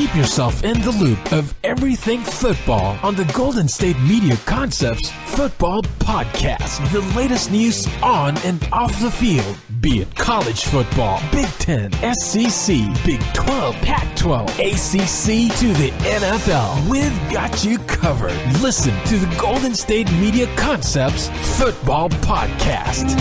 Keep yourself in the loop of everything football on the Golden State Media Concepts Football Podcast. The latest news on and off the field, be it college football, Big Ten, SEC, Big 12, Pac-12, ACC to the NFL. We've got you covered. Listen to the Golden State Media Concepts Football Podcast.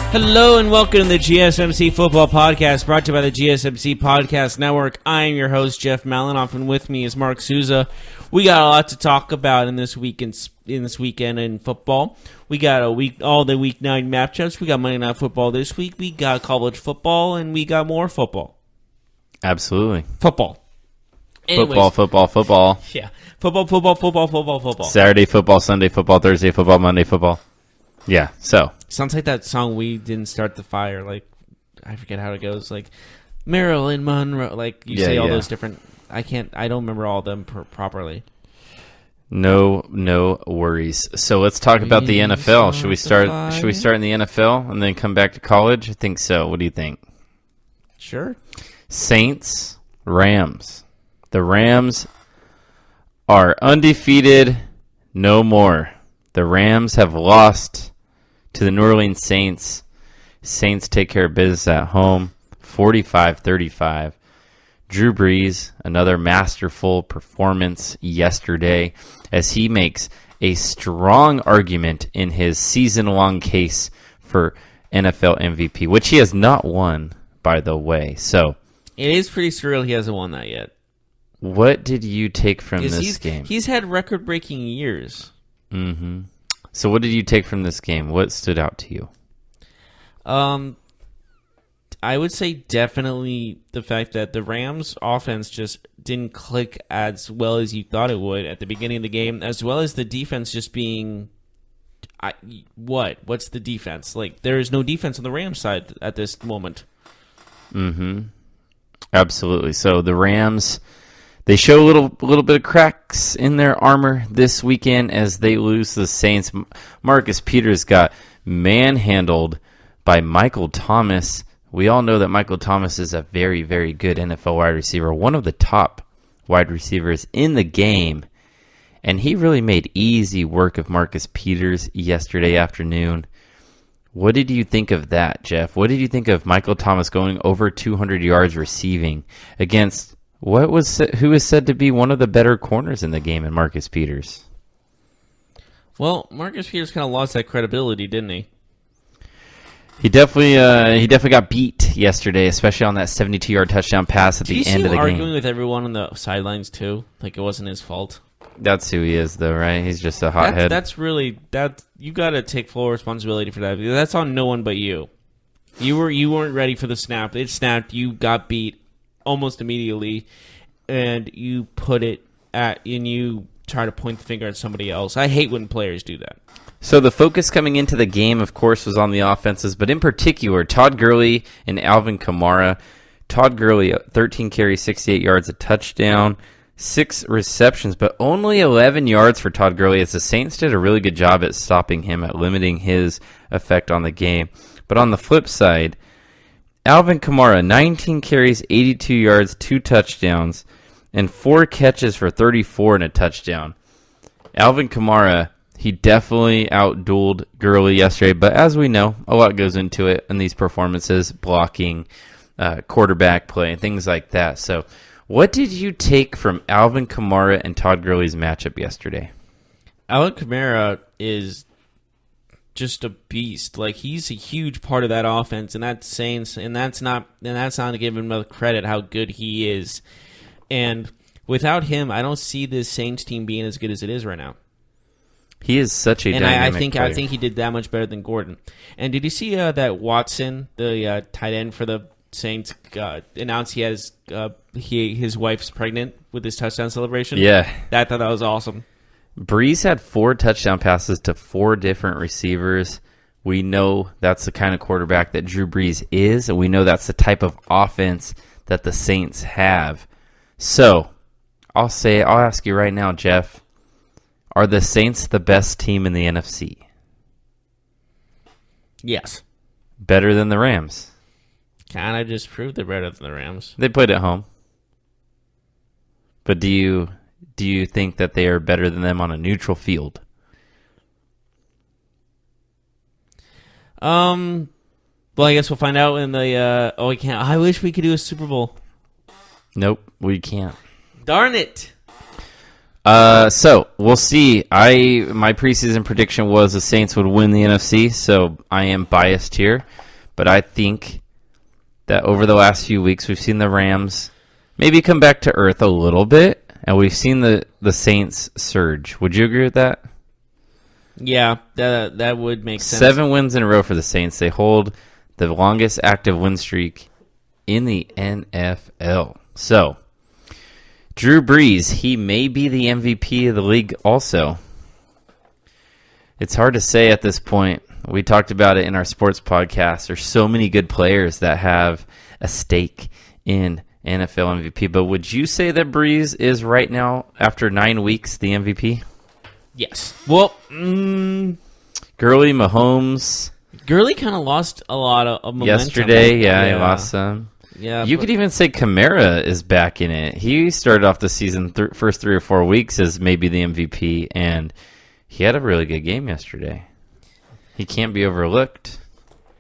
Hello and welcome to the GSMC Football Podcast, brought to you by the GSMC Podcast Network. I am your host, Jeff Malinoff, and with me is Mark Souza. We got a lot to talk about in this weekend in football. We got all the Week 9 matchups. We got Monday Night Football this week. We got college football, and we got more football. Absolutely. Football. Anyways, football. Yeah. Football. Saturday football, Sunday football, Thursday football, Monday football. Yeah, so. Sounds like that song, We Didn't Start the Fire. Like, I forget how it goes. Like, Marilyn Monroe. Like, you say all those different. I don't remember all of them properly. No worries. So let's talk about the NFL. Should we start in the NFL and then come back to college? I think so. What do you think? Sure. Saints, Rams. The Rams are undefeated no more. The Rams have lost to the New Orleans Saints. Saints take care of business at home, 45-35. Drew Brees, another masterful performance yesterday as he makes a strong argument in his season-long case for NFL MVP, which he has not won, by the way. So it is pretty surreal he hasn't won that yet. What did you take from this game? He's had record-breaking years. Mm-hmm. So what did you take from this game? What stood out to you? I would say definitely the fact that the Rams offense just didn't click as well as you thought it would at the beginning of the game, as well as the defense just being what's the defense? Like, there is no defense on the Rams side at this moment. Mm-hmm. Absolutely. So the Rams, they show a little bit of cracks in their armor this weekend as they lose to the Saints. Marcus Peters got manhandled by Michael Thomas. We all know that Michael Thomas is a very, very good NFL wide receiver, one of the top wide receivers in the game. And he really made easy work of Marcus Peters yesterday afternoon. What did you think of that, Jeff? What did you think of Michael Thomas going over 200 yards receiving against who is said to be one of the better corners in the game in Marcus Peters? Well, Marcus Peters kind of lost that credibility, didn't he? He definitely got beat yesterday, especially on that 72-yard touchdown pass at the end of the game. Arguing with everyone on the sidelines too, like it wasn't his fault. That's who he is, though, right? He's just a hothead. You got to take full responsibility for that. That's on no one but you. You weren't ready for the snap. It snapped. You got beat almost immediately, and you you try to point the finger at somebody else. I hate when players do that. So the focus coming into the game, of course, was on the offenses, but in particular, Todd Gurley and Alvin Kamara. Todd Gurley, 13 carries, 68 yards, a touchdown, 6 receptions, but only 11 yards for Todd Gurley, as the Saints did a really good job at stopping him, at limiting his effect on the game. But on the flip side, Alvin Kamara, 19 carries, 82 yards, 2 touchdowns, and 4 catches for 34 and a touchdown. Alvin Kamara, he definitely outdueled Gurley yesterday, but as we know, a lot goes into it in these performances, blocking, quarterback play, and things like that. So what did you take from Alvin Kamara and Todd Gurley's matchup yesterday? Alvin Kamara is just a beast. Like, he's a huge part of that offense, and that's not to give him enough credit how good he is. And without him, I don't see this Saints team being as good as it is right now. He is such a and dynamic player. I think he did that much better than Gordon. And did you see that Watson, the tight end for the Saints, announced he has his wife's pregnant with his touchdown celebration? Yeah. I thought that was awesome. Breeze had 4 touchdown passes to 4 different receivers. We know that's the kind of quarterback that Drew Brees is, and we know that's the type of offense that the Saints have. So, I'll ask you right now, Jeff, are the Saints the best team in the NFC? Yes. Better than the Rams? Kind of just proved they're better than the Rams. They played at home. But do you think that they are better than them on a neutral field? Well, I guess we'll find out in the. We can't. I wish we could do a Super Bowl. Nope, we can't. Darn it! So we'll see. My preseason prediction was the Saints would win the NFC, so I am biased here, but I think that over the last few weeks we've seen the Rams maybe come back to earth a little bit, and we've seen the Saints surge. Would you agree with that? Yeah, that would make sense. 7 wins in a row for the Saints. They hold the longest active win streak in the NFL. So, Drew Brees, he may be the MVP of the league also. It's hard to say at this point. We talked about it in our sports podcast. There's so many good players that have a stake in NFL MVP. But would you say that Brees is right now, after 9 weeks, the MVP? Yes. Well, Gurley, Mahomes. Gurley kind of lost a lot of momentum. Yesterday, he lost some. Yeah, you could even say Kamara is back in it. He started off the season first 3 or 4 weeks as maybe the MVP, and he had a really good game yesterday. He can't be overlooked.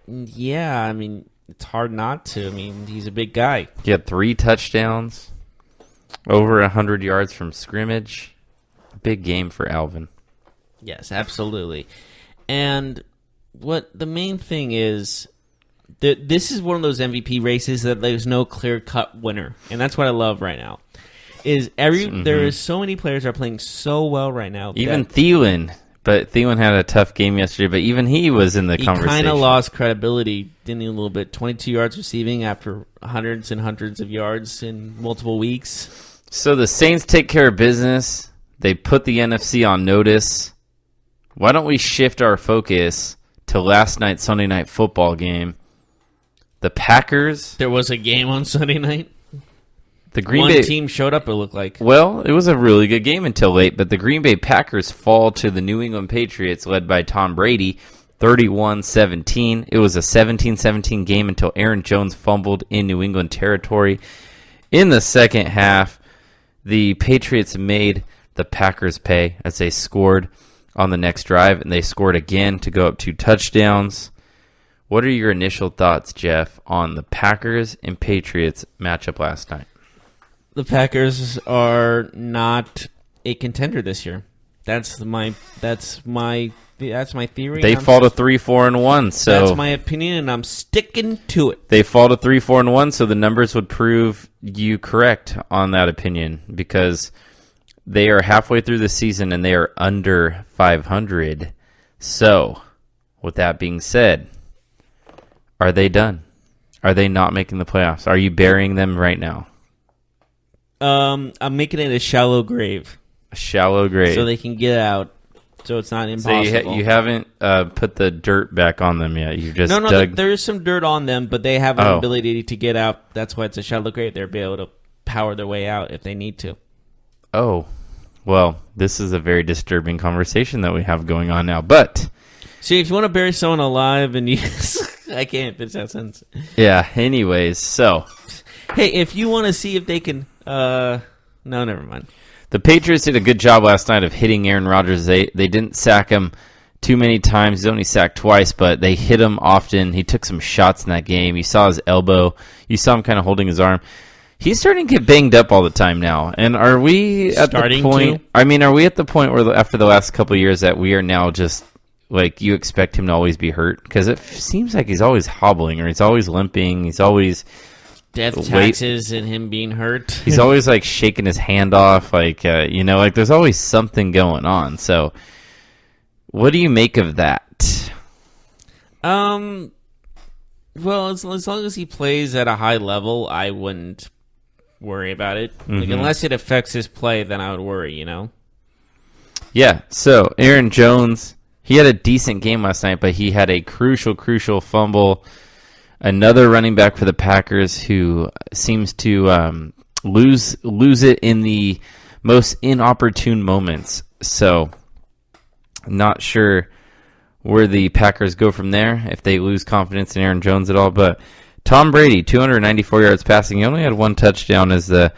Yeah, I mean, it's hard not to. I mean, he's a big guy. He had 3 touchdowns, over 100 yards from scrimmage. Big game for Alvin. Yes, absolutely. And what the main thing is, this is one of those MVP races that there's no clear-cut winner, and that's what I love right now. There is so many players that are playing so well right now. Even Thielen, but Thielen had a tough game yesterday. But even he was in the conversation. He kind of lost credibility, didn't he? A little bit. 22 yards receiving after hundreds and hundreds of yards in multiple weeks. So the Saints take care of business. They put the NFC on notice. Why don't we shift our focus to last night's Sunday Night Football game? The Packers. There was a game on Sunday night. The Green One Bay team showed up, it looked like. Well, it was a really good game until late, but the Green Bay Packers fall to the New England Patriots, led by Tom Brady, 31-17. It was a 17-17 game until Aaron Jones fumbled in New England territory. In the second half, the Patriots made the Packers pay as they scored on the next drive, and they scored again to go up 2 touchdowns. What are your initial thoughts, Jeff, on the Packers and Patriots matchup last night? The Packers are not a contender this year. That's my theory. They fall to 3-4-1, so that's my opinion, and I'm sticking to it. They fall to 3-4-1, so the numbers would prove you correct on that opinion, because they are halfway through the season and they are under 500. So, with that being said, are they done? Are they not making the playoffs? Are you burying them right now? I'm making it a shallow grave. A shallow grave. So they can get out. So it's not impossible. So you haven't put the dirt back on them yet. You just no. dug. There is some dirt on them, but they have an ability to get out. That's why it's a shallow grave. They'll be able to power their way out if they need to. Oh, well, this is a very disturbing conversation that we have going on now. But see, if you want to bury someone alive and you, I can't finish that sentence. Yeah. Anyways, so hey, if you want to see if they can, no, never mind. The Patriots did a good job last night of hitting Aaron Rodgers. They didn't sack him too many times. He's only sacked twice, but they hit him often. He took some shots in that game. You saw his elbow. You saw him kind of holding his arm. He's starting to get banged up all the time now. And are we at the point? I mean, are we at the point where after the last couple of years that we are now just like you expect him to always be hurt? Because it seems like he's always hobbling or he's always limping. He's always death taxes and him being hurt. He's always like shaking his hand off, like like there's always something going on. So What do you make of that? Well, as long as he plays at a high level, I wouldn't worry about it. Like, unless it affects his play, then I would worry, you know? Yeah, so Aaron Jones, he had a decent game last night, but he had a crucial fumble. Another running back for the Packers who seems to lose it in the most inopportune moments. So, not sure where the Packers go from there if they lose confidence in Aaron Jones at all. But Tom Brady, 294 yards passing. He only had one touchdown as the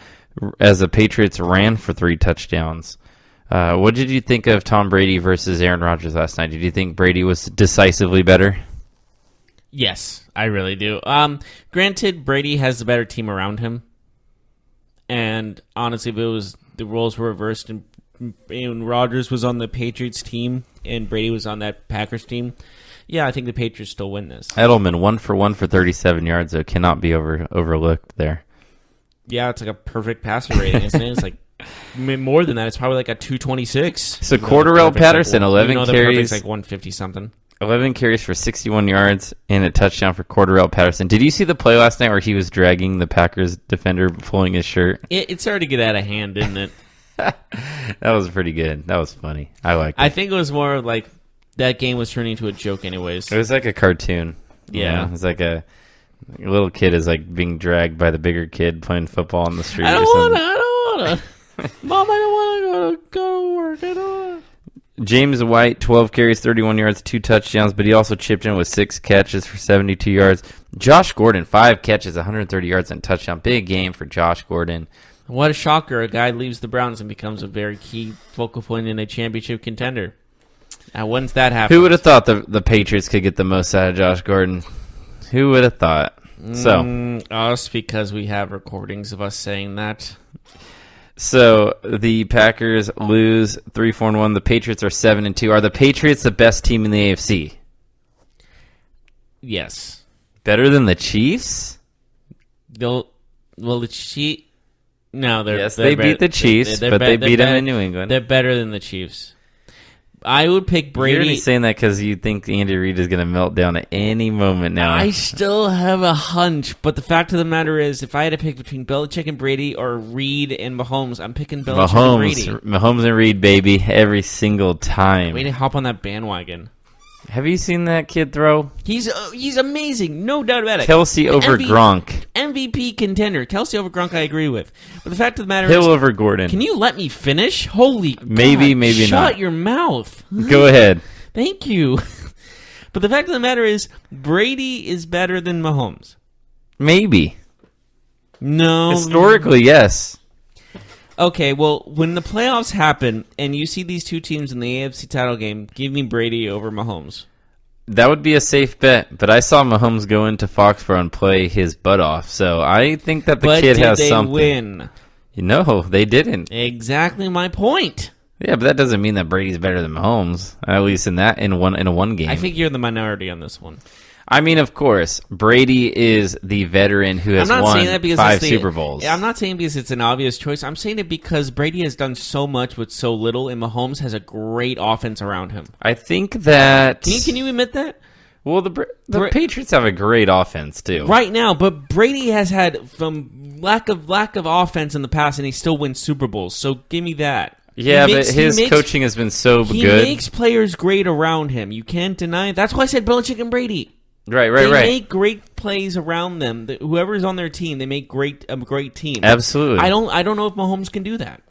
Patriots ran for 3 touchdowns. What did you think of Tom Brady versus Aaron Rodgers last night? Did you think Brady was decisively better? Yes, I really do. Granted, Brady has the better team around him. And honestly, if it was the roles were reversed and Rodgers was on the Patriots team and Brady was on that Packers team, yeah, I think the Patriots still win this. Edelman, 1 for 1 for 37 yards, so it cannot be overlooked there. Yeah, it's like a perfect passer rating, isn't it? It's like more than that. It's probably like a 226. So Cordarrelle Patterson, 11 carries, like 150 something. 11 carries for 61 yards and a touchdown for Cordarrelle Patterson. Did you see the play last night where he was dragging the Packers defender, pulling his shirt? It started to get out of hand, didn't it? That was pretty good. That was funny. I liked it. I think it was more like that game was turning into a joke anyways. It was like a cartoon. Yeah. It was like a little kid is like being dragged by the bigger kid playing football on the street I or don't something. want to. Mom, I don't want to go to work. I don't want to. James White, 12 carries, 31 yards, 2 touchdowns, but he also chipped in with 6 catches for 72 yards. Josh Gordon, 5 catches, 130 yards and a touchdown. Big game for Josh Gordon. What a shocker. A guy leaves the Browns and becomes a very key focal point in a championship contender. Now, when's that happen? Who would have thought the Patriots could get the most out of Josh Gordon? Who would have thought? Us, because we have recordings of us saying that. So the Packers lose 3-4-1. The Patriots are 7-2. Are the Patriots the best team in the AFC? Yes. Better than the Chiefs? The Chiefs. No, they beat the Chiefs, but they beat them in New England. They're better than the Chiefs. I would pick Brady. You're only saying that because you think Andy Reid is going to melt down at any moment now. I still have a hunch, but the fact of the matter is, if I had to pick between Belichick and Brady or Reid and Mahomes, I'm picking Belichick and Brady. Mahomes and Reid, baby, every single time. Way to hop on that bandwagon. Have you seen that kid throw? He's amazing, no doubt about it. Kelsey over Gronk. MVP contender. Kelsey over Gronk, I agree with. But the fact of the matter Hill is, over Gordon. Can you let me finish? Holy maybe God, not. Shut your mouth. Go ahead. Thank you. But the fact of the matter is, Brady is better than Mahomes. Maybe. No. Historically, yes. Okay, well, when the playoffs happen and you see these two teams in the AFC title game, give me Brady over Mahomes. That would be a safe bet, but I saw Mahomes go into Foxborough and play his butt off, so I think that the kid has something. But did they win? No, they didn't. Exactly my point. Yeah, but that doesn't mean that Brady's better than Mahomes, at least in a one game. I think you're the minority on this one. I mean, of course, Brady is the veteran who has won 5 Super Bowls. I'm not saying because it's an obvious choice. I'm saying it because Brady has done so much with so little, and Mahomes has a great offense around him. I think that... Can you admit that? Well, the Patriots have a great offense, too. Right now, but Brady has had some lack of offense in the past, and he still wins Super Bowls, so give me that. Yeah, but his coaching has been so good. He makes players great around him. You can't deny it. That's why I said Belichick and Brady. Right. They make great plays around them. Whoever's on their team, they make a great team. Absolutely. I don't know if Mahomes can do that.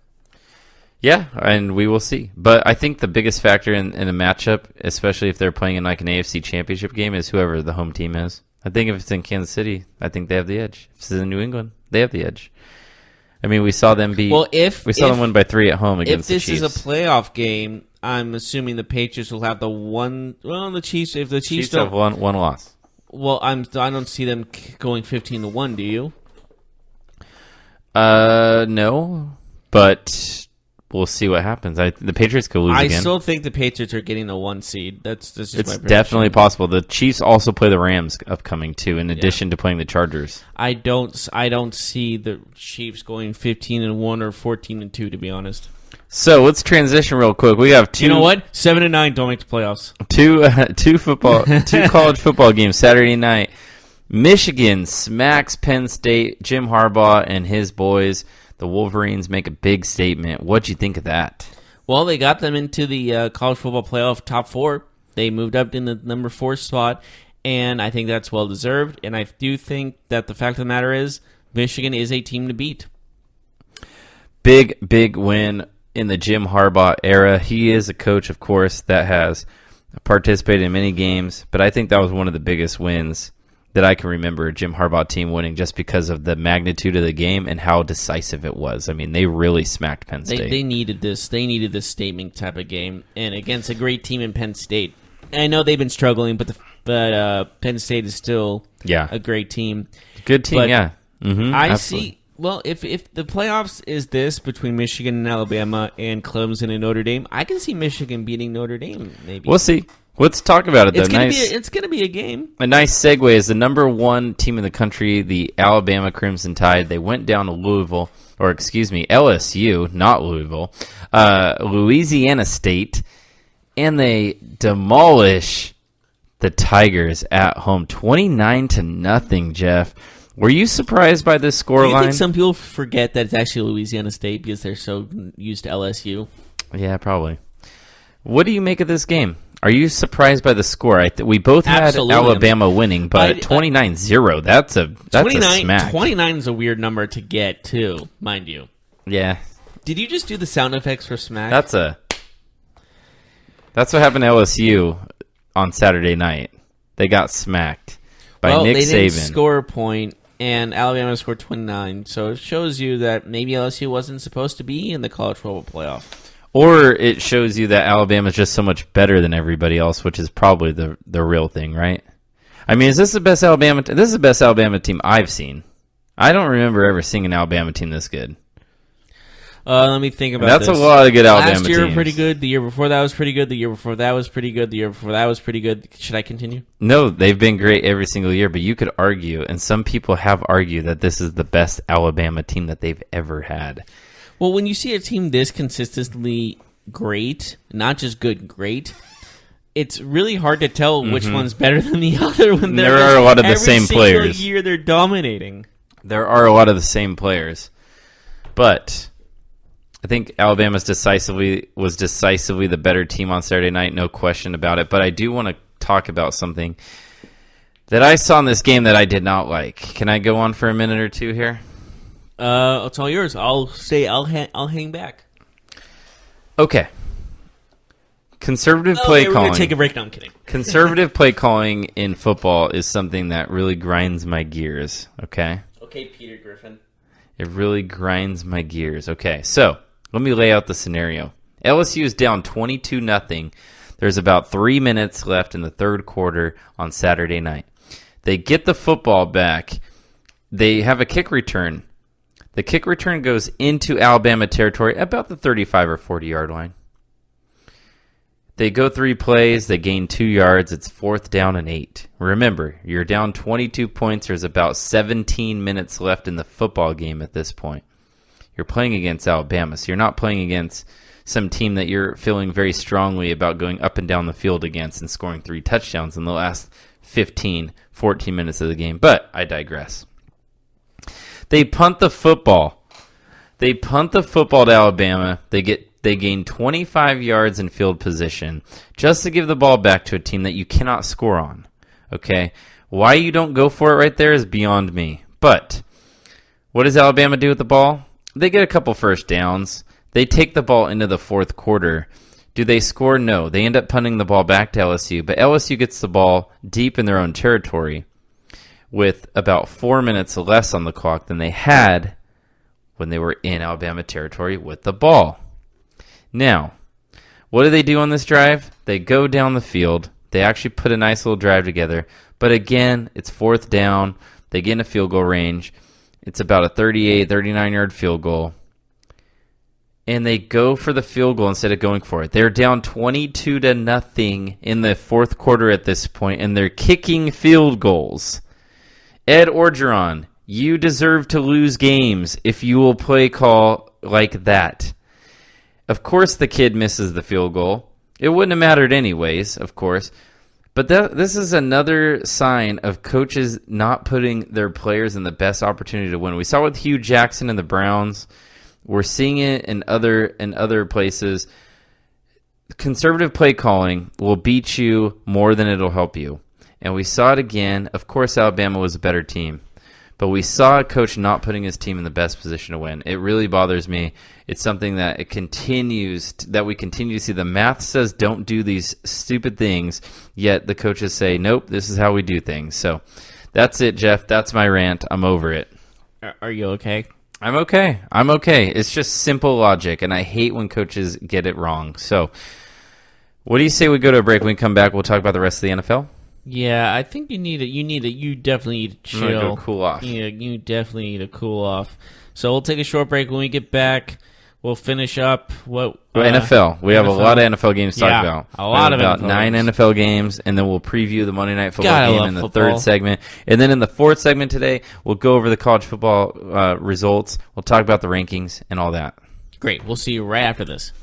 Yeah, and we will see. But I think the biggest factor in a matchup, especially if they're playing in like an AFC championship game, is whoever the home team is. I think if it's in Kansas City, I think they have the edge. If it's in New England, they have the edge. I mean, we saw them them win by 3 at home against the Chiefs. If this is a playoff game, I'm assuming the Patriots will have the one. Well, the Chiefs. If the Chiefs have one loss. Well, I don't see them going 15-1. Do you? No, but we'll see what happens. The Patriots could lose again. I still think the Patriots are getting the 1 seed. That's just my prediction. Definitely possible. The Chiefs also play the Rams upcoming too, in addition to playing the Chargers. I don't see the Chiefs going 15-1 or 14-2. To be honest. So let's transition real quick. We have two. You know what? 7-9 don't make the playoffs. Two college football games Saturday night. Michigan smacks Penn State. Jim Harbaugh and his boys, the Wolverines, make a big statement. What'd you think of that? Well, they got them into the college football playoff top 4. They moved up in the number 4 spot, and I think that's well deserved. And I do think that the fact of the matter is Michigan is a team to beat. Big win in the Jim Harbaugh era. He is a coach, of course, that has participated in many games, but I think that was one of the biggest wins that I can remember a Jim Harbaugh team winning, just because of the magnitude of the game and how decisive it was. I mean, they really smacked Penn State. They needed this. They needed this statement type of game, and against a great team in Penn State. And I know they've been struggling, but Penn State is still a great team. Good team, but yeah. I absolutely. see. Well, if the playoffs is this between Michigan and Alabama and Clemson and Notre Dame, I can see Michigan beating Notre Dame. Maybe We'll see. Let's talk about it, though. It's gonna be a game. A nice segue is the number 1 team in the country, the Alabama Crimson Tide. They went down to LSU, not Louisville, Louisiana State, and they demolish the Tigers at home, 29-0. Jeff, were you surprised by this Do you scoreline? think some people forget that it's actually Louisiana State because they're so used to LSU? Yeah, probably. What do you make of this game? Are you surprised by the score? We both had Absolutely. Alabama winning, but 29-0, that's a smack. 29 is a weird number to get, too, mind you. Yeah. Did you just do the sound effects for smack? That's what happened to LSU on Saturday night. They got smacked by Nick they Saban. didn't score a point, and Alabama scored 29, so it shows you that maybe LSU wasn't supposed to be in the college football playoff. Or it shows you that Alabama is just so much better than everybody else, which is probably the real thing, right? I mean, is this the best Alabama? This is the best Alabama team I've seen. I don't remember ever seeing an Alabama team this good. Let me think about That's this. a lot of good Alabama Last year teams. pretty good. The year before that was pretty good. The year before that was pretty good. The year before that was pretty good. Should I continue? No, they've been great every single year, but you could argue, and some people have argued, that this is the best Alabama team that they've ever had. Well, when you see a team this consistently great, not just good, great, it's really hard to tell which one's better than the other. When There are a lot of the every same single players. year they're dominating. There are a lot of the same players, but I think Alabama was decisively the better team on Saturday night, no question about it. But I do want to talk about something that I saw in this game that I did not like. Can I go on for a minute or two here? It's all yours. I'll hang back. Okay. Conservative play We're calling. gonna take a break. No, I'm kidding. Conservative play calling in football is something that really grinds my gears. Okay. Okay, Peter Griffin. It really grinds my gears. Okay, so let me lay out the scenario. LSU is down 22-0. There's about 3 minutes left in the third quarter on Saturday night. They get the football back. They have a kick return. The kick return goes into Alabama territory about the 35 or 40-yard line. They go 3 plays. They gain 2 yards. It's 4th down and 8. Remember, you're down 22 points. There's about 17 minutes left in the football game at this point. You're playing against Alabama, so you're not playing against some team that you're feeling very strongly about going up and down the field against and scoring 3 touchdowns in the last 15, 14 minutes of the game. But I digress. They punt the football. They punt the football to Alabama. They gain 25 yards in field position just to give the ball back to a team that you cannot score on. Okay? Why you don't go for it right there is beyond me. But what does Alabama do with the ball? They get a couple first downs. They take the ball into the fourth quarter. Do they score? No. They end up punting the ball back to LSU, but LSU gets the ball deep in their own territory with about 4 minutes less on the clock than they had when they were in Alabama territory with the ball. Now, what do they do on this drive? They go down the field. They actually put a nice little drive together. But again, it's 4th down. They get in a field goal range. It's about a 38, 39-yard field goal. And they go for the field goal instead of going for it. They're down 22-0 in the fourth quarter at this point, and they're kicking field goals. Ed Orgeron, you deserve to lose games if you will play call like that. Of course the kid misses the field goal. It wouldn't have mattered anyways, of course. But this is another sign of coaches not putting their players in the best opportunity to win. We saw it with Hugh Jackson and the Browns. We're seeing it in other places. Conservative play calling will beat you more than it'll help you. And we saw it again. Of course, Alabama was a better team. But we saw a coach not putting his team in the best position to win. It really bothers me. It's something that we continue to see. The math says don't do these stupid things, yet the coaches say, nope, this is how we do things. So that's it, Jeff. That's my rant. I'm over it. Are you okay? I'm okay. It's just simple logic, and I hate when coaches get it wrong. So what do you say we go to a break? When we come back, we'll talk about the rest of the NFL? Yeah, I think you definitely need to chill. I'm gonna go cool off. Yeah, you definitely need to cool off. So we'll take a short break. When we get back, we'll finish up NFL. We have a lot of NFL games to talk about. A lot of about NFL 9 games. NFL games, and then we'll preview the Monday Night Football game in the football. third segment. And then in the fourth segment today, we'll go over the college football results. We'll talk about the rankings and all that. Great. We'll see you right after this.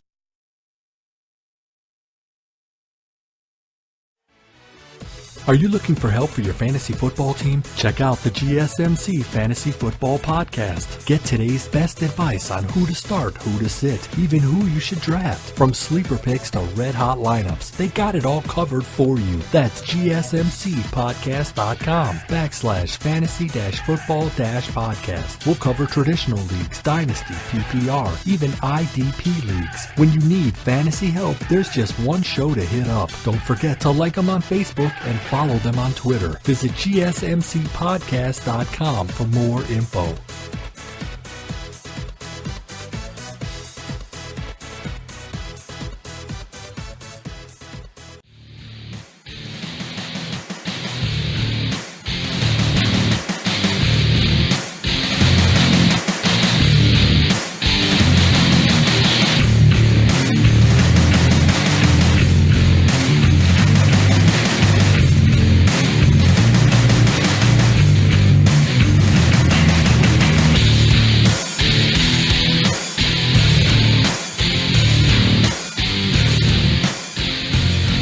Are you looking for help for your fantasy football team? Check out the GSMC Fantasy Football Podcast. Get today's best advice on who to start, who to sit, even who you should draft. From sleeper picks to red-hot lineups, they got it all covered for you. That's gsmcpodcast.com/fantasy-football-podcast. We'll cover traditional leagues, dynasty, PPR, even IDP leagues. When you need fantasy help, there's just one show to hit up. Don't forget to like them on Facebook and follow them on Twitter. Visit gsmcpodcast.com for more info.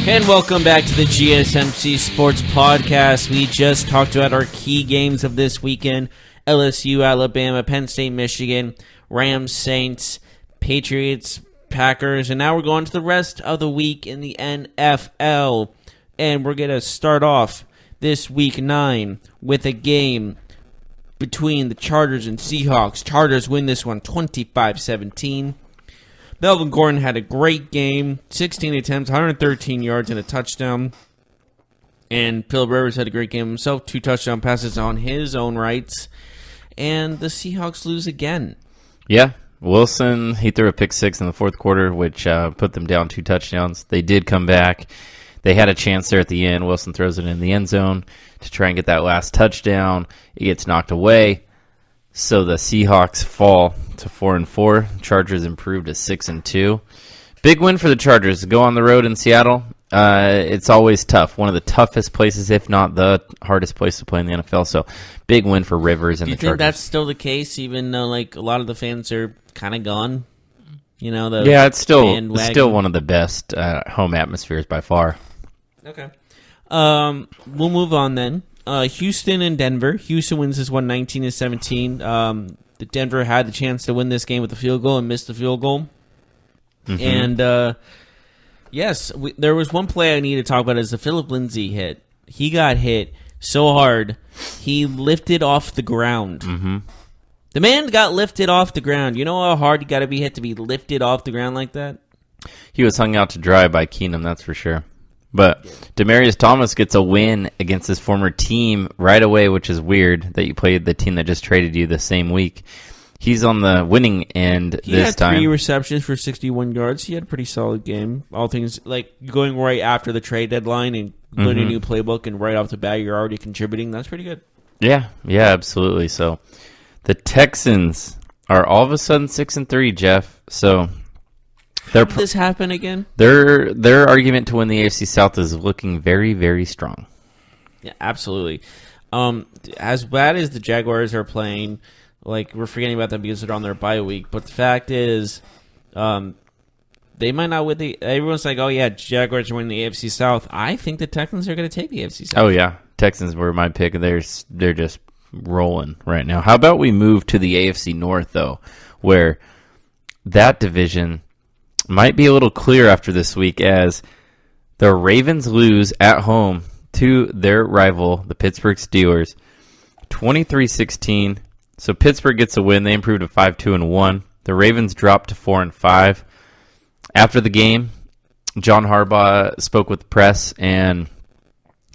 And welcome back to the GSMC Sports Podcast. We just talked about our key games of this weekend. LSU, Alabama, Penn State, Michigan, Rams, Saints, Patriots, Packers. And now we're going to the rest of the week in the NFL. And we're going to start off this week 9 with a game between the Chargers and Seahawks. Chargers win this one 25-17. Melvin Gordon had a great game, 16 attempts, 113 yards, and a touchdown. And Phillip Rivers had a great game himself, 2 touchdown passes on his own rights. And the Seahawks lose again. Yeah, Wilson, he threw a pick 6 in the fourth quarter, which put them down 2 touchdowns. They did come back. They had a chance there at the end. Wilson throws it in the end zone to try and get that last touchdown. It gets knocked away. So the Seahawks fall to 4-4. Chargers improved to 6-2. Big win for the Chargers to go on the road in Seattle. It's always tough. One of the toughest places, if not the hardest place to play in the NFL. So big win for Rivers and the Chargers. Do you think that's still the case, even though like a lot of the fans are kind of gone? You know, it's still one of the best home atmospheres by far. Okay. We'll move on then. Houston and Denver. Houston wins this one 19-17. The Denver had the chance to win this game with a field goal and missed the field goal. Mm-hmm. And yes, there was one play I need to talk about is the Philip Lindsay hit. He got hit so hard, he lifted off the ground. Mm-hmm. The man got lifted off the ground. You know how hard you got to be hit to be lifted off the ground like that? He was hung out to dry by Keenum, that's for sure. But Demaryius Thomas gets a win against his former team right away, which is weird that you played the team that just traded you the same week. He's on the winning end this time. He had 3 receptions for 61 yards. He had a pretty solid game. All things like going right after the trade deadline and learning a new playbook, and right off the bat you're already contributing. That's pretty good. Yeah, absolutely. So the Texans are all of a sudden 6-3, Jeff. So how did this happen again? Their argument to win the AFC South is looking very, very strong. Yeah, absolutely. As bad as the Jaguars are playing, like we're forgetting about them because they're on their bye week. But the fact is, they might not win the. Everyone's like, oh yeah, Jaguars are winning the AFC South. I think the Texans are going to take the AFC South. Oh yeah, Texans were my pick. They're just rolling right now. How about we move to the AFC North though, where that division might be a little clear after this week as the Ravens lose at home to their rival, the Pittsburgh Steelers, 23-16. So Pittsburgh gets a win. They improved to 5-2-1. The Ravens dropped to 4-5. After the game, John Harbaugh spoke with the press, and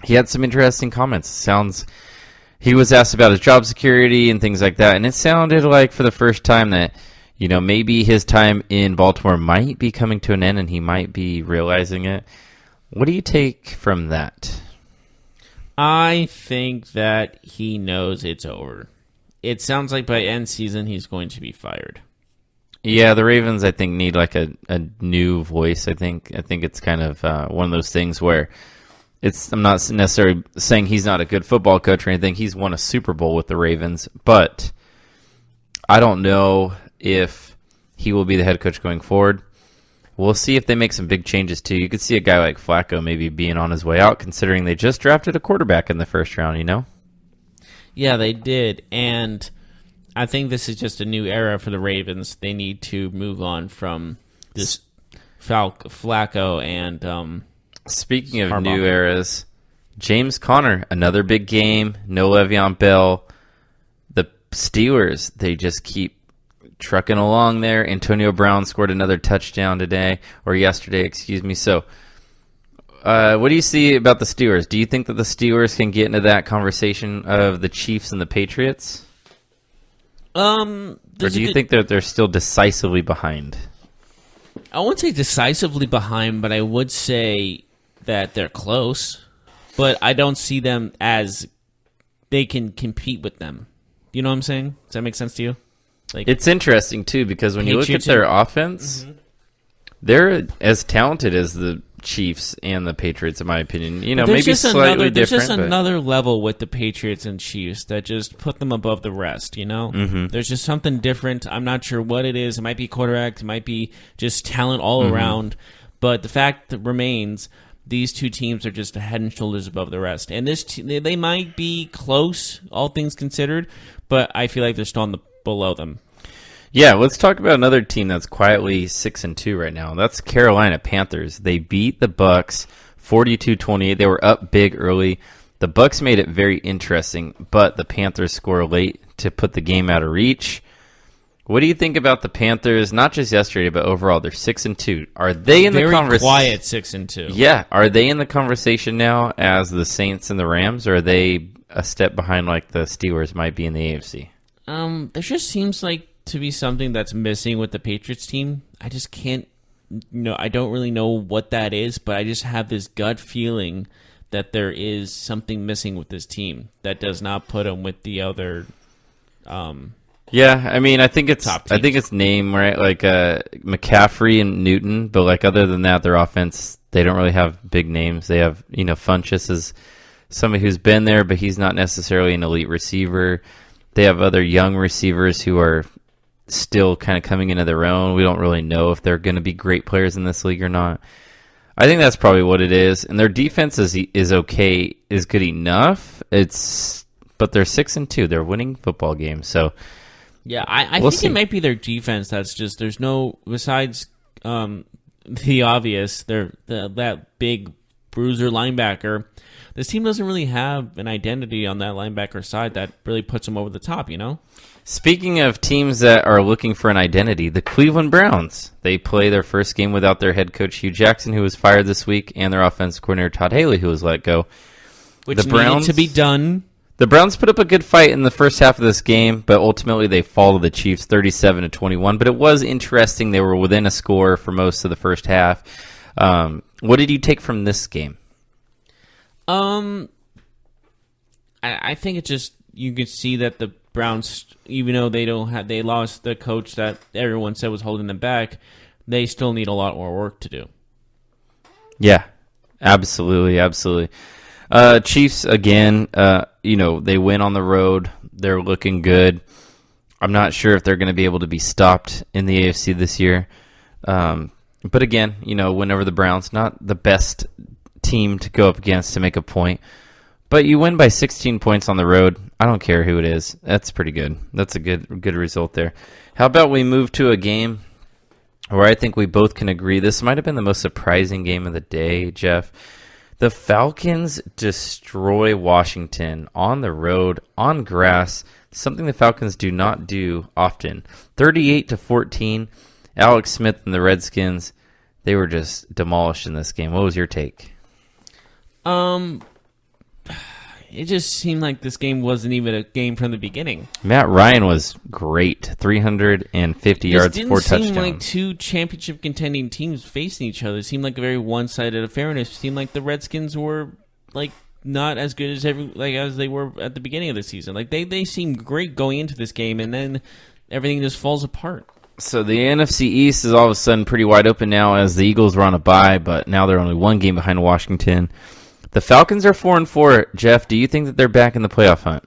he had some interesting comments. He was asked about his job security and things like that, and it sounded like for the first time that, maybe his time in Baltimore might be coming to an end, and he might be realizing it. What do you take from that? I think that he knows it's over. It sounds like by end season he's going to be fired. Yeah, the Ravens, I think, need like a new voice. I think it's kind of one of those things where I'm not necessarily saying he's not a good football coach or anything. He's won a Super Bowl with the Ravens, but I don't know if he will be the head coach going forward. We'll see if they make some big changes, too. You could see a guy like Flacco maybe being on his way out, considering they just drafted a quarterback in the first round, Yeah, they did, and I think this is just a new era for the Ravens. They need to move on from this Flacco and Speaking of Harbaugh. new eras, James Conner, another big game, no Le'Veon Bell. The Steelers, they just keep trucking along there. Antonio Brown scored another touchdown yesterday, excuse me. So, what do you see about the Steelers? Do you think that the Steelers can get into that conversation of the Chiefs and the Patriots? Or do you think that they're still decisively behind? I wouldn't say decisively behind, but I would say that they're close. But I don't see them as they can compete with them. You know what I'm saying? Does that make sense to you? Like, it's interesting, too, because when you look at their offense, they're as talented as the Chiefs and the Patriots, in my opinion. Maybe slightly different. There's just another level with the Patriots and Chiefs that just put them above the rest, There's just something different. I'm not sure what it is. It might be quarterback. It might be just talent all around. But the fact that remains, these two teams are just head and shoulders above the rest. And they might be close, all things considered, but I feel like they're still below them. Yeah, let's talk about another team that's quietly 6-2 right now. That's Carolina Panthers. They beat the Bucks 42-28. They were up big early. The Bucks made it very interesting, but the Panthers score late to put the game out of reach. What do you think about the Panthers? Not just yesterday, but overall, they're 6-2. Are they in the conversation? Very quiet 6-2. Yeah, are they in the conversation now as the Saints and the Rams, or are they a step behind like the Steelers might be in the AFC? There just seems like to be something that's missing with the Patriots team. I just can't, I don't really know what that is, but I just have this gut feeling that there is something missing with this team that does not put them with the other. Yeah, I mean, I think it's name, right? Like McCaffrey and Newton, but like other than that, their offense, they don't really have big names. They have, Funchess is somebody who's been there, but he's not necessarily an elite receiver. They have other young receivers who are still kind of coming into their own. We don't really know if they're going to be great players in this league or not. I think that's probably what it is. And their defense is okay, is good enough. But they're 6-2. They're winning football games. So yeah, I think it might be their defense. That's just there's no besides the obvious. That big bruiser linebacker. This team doesn't really have an identity on that linebacker side that really puts them over the top, Speaking of teams that are looking for an identity, the Cleveland Browns. They play their first game without their head coach, Hugh Jackson, who was fired this week, and their offensive coordinator, Todd Haley, who was let go. Which needed to be done. The Browns put up a good fight in the first half of this game, but ultimately they fall to the Chiefs 37-21. But it was interesting. They were within a score for most of the first half. What did you take from this game? I think it just you could see that the Browns, even though they lost the coach that everyone said was holding them back, they still need a lot more work to do. Yeah, absolutely. Chiefs again. They win on the road. They're looking good. I'm not sure if they're going to be able to be stopped in the AFC this year. But again, win over the Browns, not the best team to go up against to make a point. But you win by 16 points on the road. I don't care who it is. That's pretty good. That's a good result there. How about we move to a game where I think we both can agree this might have been the most surprising game of the day, Jeff. The Falcons destroy Washington on the road, on grass, something the Falcons do not do often. 38-14, Alex Smith and the Redskins, they were just demolished in this game. What was your take? It just seemed like this game wasn't even a game from the beginning. Matt Ryan was great. 350 yards, 4 touchdowns. It didn't seem like two championship contending teams facing each other. It seemed like a very one-sided affair, and it seemed like the Redskins were not as good as as they were at the beginning of the season. They seemed great going into this game, and then everything just falls apart. So the NFC East is all of a sudden pretty wide open now as the Eagles were on a bye, but now they're only one game behind Washington. The Falcons are 4-4. Jeff, do you think that they're back in the playoff hunt?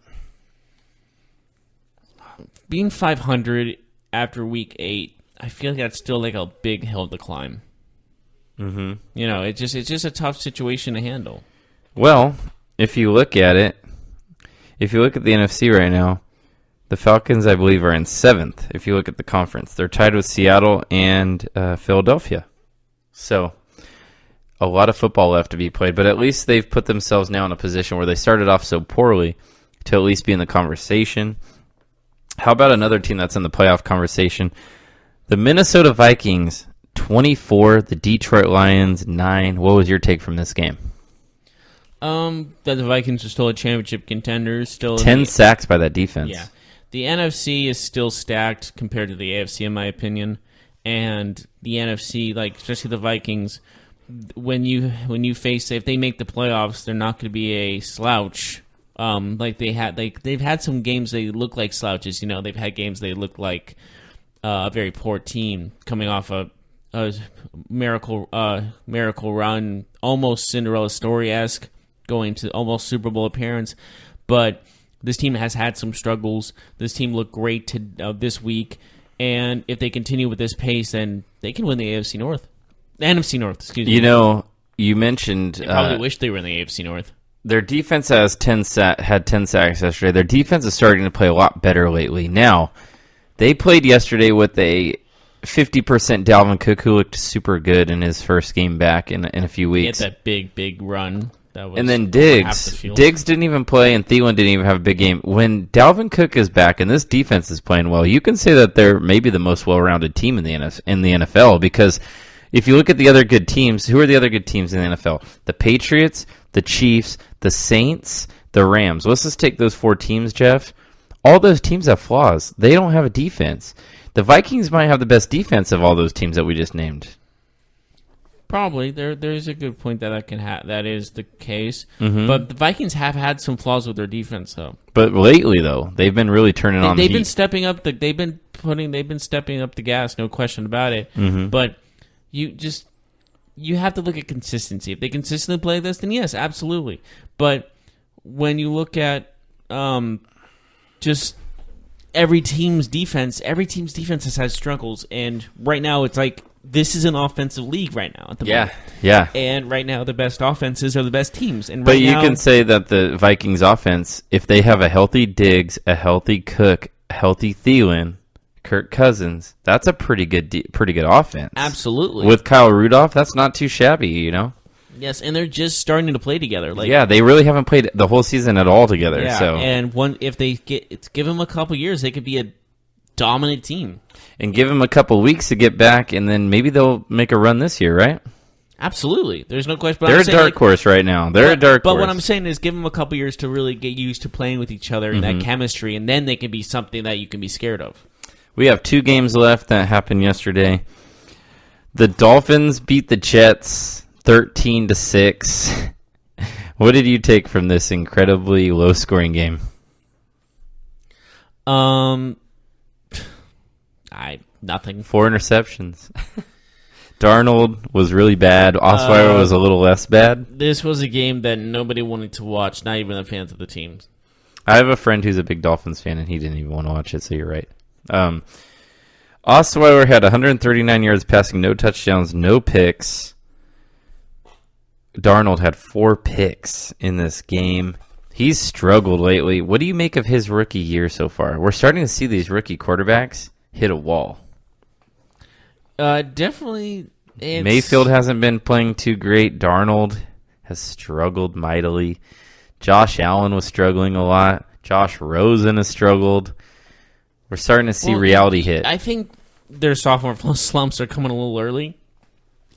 Being 500 after week 8, I feel like that's still a big hill to climb. Mm-hmm. It's just a tough situation to handle. Well, if you look at it, if you look at the NFC right now, the Falcons, I believe, are in 7th. If you look at the conference, they're tied with Seattle and Philadelphia. So a lot of football left to be played, but at least they've put themselves now in a position where they started off so poorly to at least be in the conversation. How about another team that's in the playoff conversation? The Minnesota Vikings, 24, the Detroit Lions, 9. What was your take from this game? That the Vikings are still a championship contender. Still 10 sacks by that defense. Yeah. The NFC is still stacked compared to the AFC, in my opinion. And the NFC, especially the Vikings, when you face, if they make the playoffs, they're not going to be a slouch. They've had some games they look like slouches. They've had games they look like a very poor team coming off a miracle run, almost Cinderella story-esque, going to almost Super Bowl appearance. But this team has had some struggles. This team looked great this week, and if they continue with this pace, then they can win the AFC North. The NFC North, excuse me. You mentioned they probably wish they were in the AFC North. Their defense had 10 sacks yesterday. Their defense is starting to play a lot better lately. Now, they played yesterday with a 50% Dalvin Cook, who looked super good in his first game back in a few weeks. He had that big run. And then Diggs didn't even play, and Thielen didn't even have a big game. When Dalvin Cook is back and this defense is playing well, you can say that they're maybe the most well-rounded team in the NFL, because if you look at the other good teams, who are the other good teams in the NFL? The Patriots, the Chiefs, the Saints, the Rams. Let's just take those 4 teams, Jeff. All those teams have flaws. They don't have a defense. The Vikings might have the best defense of all those teams that we just named. Probably. There's a good point that is the case. Mm-hmm. But the Vikings have had some flaws with their defense, though. But lately, though, they've been really turning on the heat. They've been stepping up the gas, no question about it. Mm-hmm. But you have to look at consistency. If they consistently play this, then yes, absolutely. But when you look at just every team's defense has had struggles, and right now it's like this is an offensive league right now at the moment. Yeah. And right now the best offenses are the best teams. And but you can say that the Vikings offense, if they have a healthy Diggs, a healthy Cook, a healthy Thielen, Kirk Cousins, that's a pretty good offense. Absolutely. With Kyle Rudolph, that's not too shabby, Yes, and they're just starting to play together. They really haven't played the whole season at all together. Yeah, so. And if they give them a couple years, they could be a dominant team. And give them a couple weeks to get back, and then maybe they'll make a run this year, right? Absolutely. There's no question. But they're a dark horse right now. But what I'm saying is give them a couple years to really get used to playing with each other and that chemistry, and then they can be something that you can be scared of. We have 2 games left that happened yesterday. The Dolphins beat the Jets 13-6. What did you take from this incredibly low-scoring game? Nothing. 4 interceptions. Darnold was really bad. Osweiler was a little less bad. This was a game that nobody wanted to watch, not even the fans of the teams. I have a friend who's a big Dolphins fan, and he didn't even want to watch it, so you're right. Osweiler had 139 yards passing, no touchdowns, no picks. Darnold had 4 picks in this game. He's struggled lately. What do you make of his rookie year so far? We're starting to see these rookie quarterbacks hit a wall. Definitely. Mayfield hasn't been playing too great. Darnold has struggled mightily. Josh Allen was struggling a lot. Josh Rosen has struggled. We're starting to see reality hit. I think their sophomore slumps are coming a little early.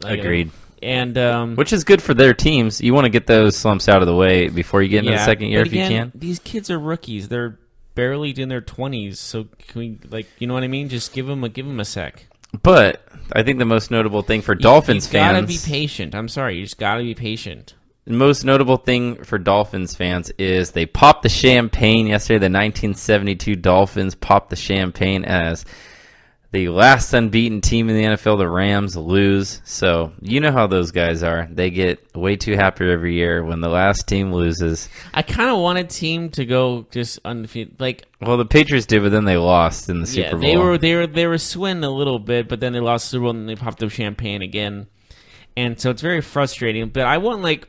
Agreed. And which is good for their teams. You want to get those slumps out of the way before you get into the second year if you can. These kids are rookies. They're barely in their 20s. So can we, you know what I mean? Just give them a sec. But I think the most notable thing for Dolphins fans... You gotta be patient. I'm sorry. You just gotta be patient. The most notable thing for Dolphins fans is they popped the champagne yesterday. The 1972 Dolphins popped the champagne as the last unbeaten team in the NFL, the Rams, lose. So you know how those guys are. They get way too happy every year when the last team loses. I kind of want a team to go just undefeated. Well, the Patriots did, but then they lost in the Super Bowl. They were swinging a little bit, but then they lost the Super Bowl and they popped the champagne again. And so it's very frustrating. But I want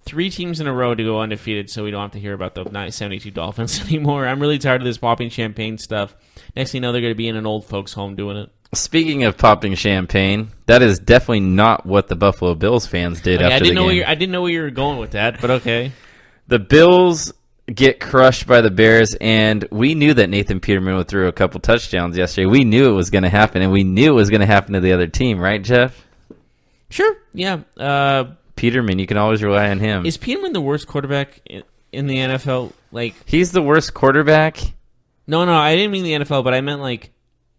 3 teams in a row to go undefeated so we don't have to hear about the 1972 Dolphins anymore. I'm really tired of this popping champagne stuff. Next thing you know, they're going to be in an old folks' home doing it. Speaking of popping champagne, that is definitely not what the Buffalo Bills fans did after the game. I didn't know where you were going with that, but okay. The Bills get crushed by the Bears, and we knew that Nathan Peterman would throw a couple touchdowns yesterday. We knew it was going to happen, and we knew it was going to happen to the other team, right, Jeff? Sure, yeah. Peterman, you can always rely on him. Is Peterman the worst quarterback in the NFL? He's the worst quarterback? No, I didn't mean the NFL, but I meant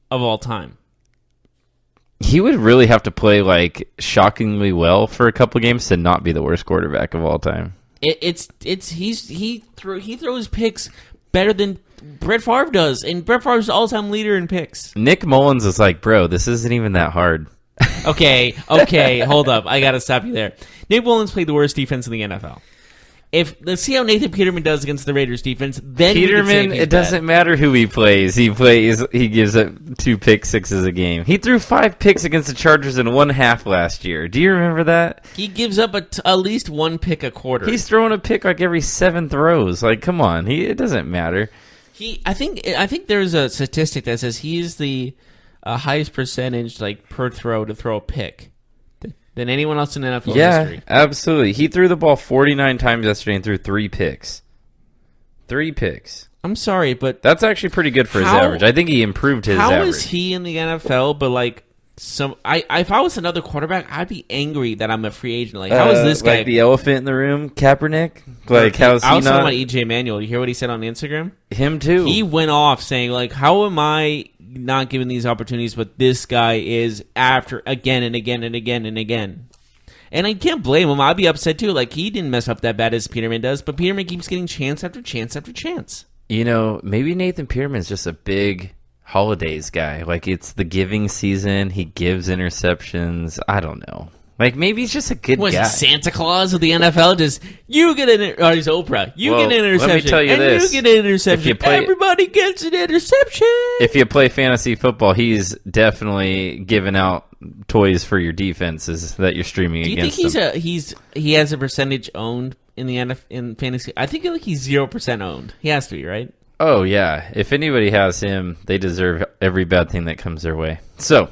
of all time. He would really have to play shockingly well for a couple games to not be the worst quarterback of all time. He throws picks better than Brett Favre does, and Brett Favre's all-time leader in picks. Nick Mullins is bro, this isn't even that hard. Okay, hold up. I got to stop you there. Nick Mullins played the worst defense in the NFL. Let's see how Nathan Peterman does against the Raiders defense. Then Peterman, it doesn't matter who he plays. He gives up 2 pick sixes a game. He threw 5 picks against the Chargers in 1 half last year. Do you remember that? He gives up at least 1 pick a quarter. He's throwing a pick every 7 throws. Come on, it doesn't matter. I think there's a statistic that says he's the highest percentage per throw to throw a pick than anyone else in NFL history. Yeah, absolutely. He threw the ball 49 times yesterday and threw 3 picks. 3 picks. I'm sorry, but that's actually pretty good for his average. I think he improved his average. How is he in the NFL? But if I was another quarterback, I'd be angry that I'm a free agent. How is this guy? The elephant in the room, Kaepernick? How's he I was not? talking about EJ Manuel. You hear what he said on Instagram? Him too. He went off saying how am I not given these opportunities, but this guy is after again and again and again and again. And I can't blame him. I'd be upset too. He didn't mess up that bad as Peterman does, but Peterman keeps getting chance after chance after chance. Maybe Nathan Peterman's just a big holidays guy. It's the giving season. He gives interceptions. I don't know. Maybe he's just a good guy. He Santa Claus of the NFL? Just, you get or he's Oprah. You get an interception. Let me tell you this. You get an interception. Everybody gets an interception. If you play fantasy football, he's definitely giving out toys for your defenses that you're streaming against. Do you think he has a percentage owned in the in fantasy? I think he's 0% owned. He has to be, right? Oh, yeah. If anybody has him, they deserve every bad thing that comes their way. So,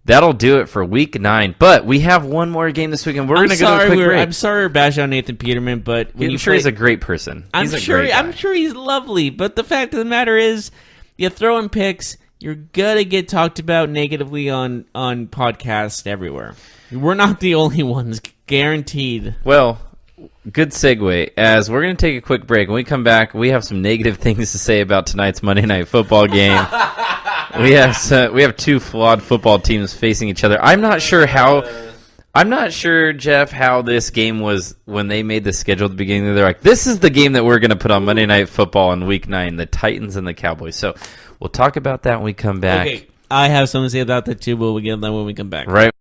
that'll do it for Week 9. But we have one more game this week, and we're going to go to a quick break. I'm sorry we're bashing on Nathan Peterman, but I'm sure he's a great person. I'm sure he's lovely, but the fact of the matter is, you throw in picks, you're going to get talked about negatively on podcasts everywhere. We're not the only ones, guaranteed. Well, good segue, as we're going to take a quick break. When we come back, we have some negative things to say about tonight's Monday Night Football game. We have 2 flawed football teams facing each other. I'm not sure, Jeff, how this game was when they made the schedule at the beginning. They're this is the game that we're going to put on Monday Night Football in Week 9, the Titans and the Cowboys. So we'll talk about that when we come back. Okay, I have something to say about that too, but we'll get that when we come back. Right.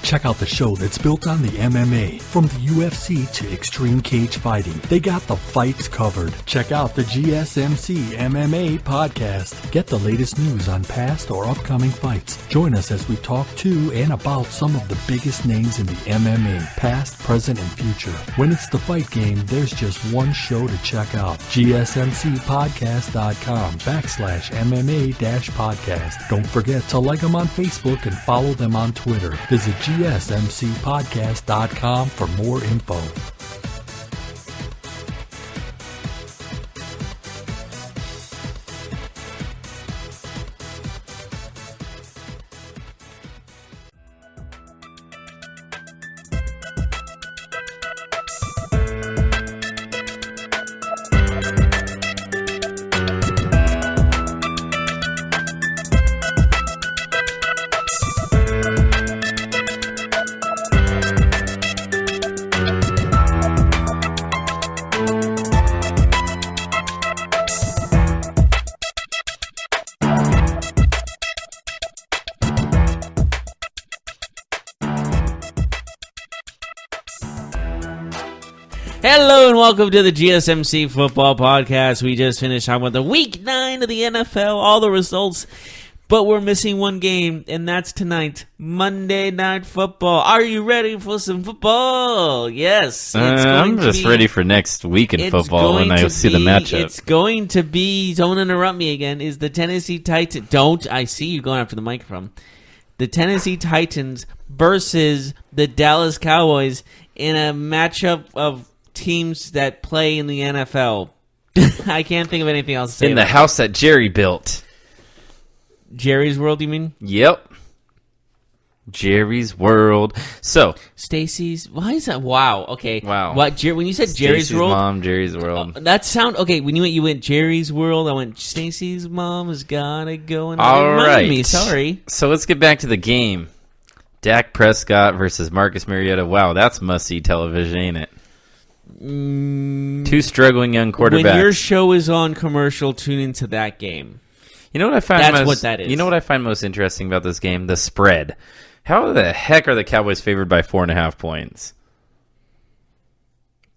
Check out the show that's built on the MMA, from the UFC to extreme cage fighting. They got the fights covered. Check out the GSMC MMA podcast. Get the latest news on past or upcoming fights. Join us as we talk to and about some of the biggest names in the MMA, past, present, and future. When it's the fight game, there's just one show to check out. GSMCpodcast.com/MMA-podcast. Don't forget to like them on Facebook and follow them on Twitter. Visit GSMCpodcast.com for more info. Hello and welcome to the GSMC Football Podcast. We just finished talking about the Week 9 of the NFL, all the results, but we're missing one game, and that's tonight, Monday Night Football. Are you ready for some football? Yes. I'm just ready for next week in football when I see the matchup. It's going to be, don't interrupt me again, is the Tennessee Titans, I see you going after the microphone. The Tennessee Titans versus the Dallas Cowboys in a matchup of teams that play in the NFL. I can't think of anything else to say. In the house that Jerry built. Jerry's World, you mean? Yep. Jerry's World. So, Stacy's. Why is that? Wow. Okay. Wow. What? When you said Jerry's Stacy's World, mom, Jerry's World. That sound okay. When you went Jerry's World, I went Stacy's mom has gotta go. And all right. Me. Sorry. So let's get back to the game. Dak Prescott versus Marcus Mariota. Wow, that's must-see television, ain't it? Two struggling young quarterbacks. When your show is on commercial, tune into that game. You know what I find That's what that is. You know what I find most interesting about this game? The spread. How the heck are the Cowboys favored by 4.5 points?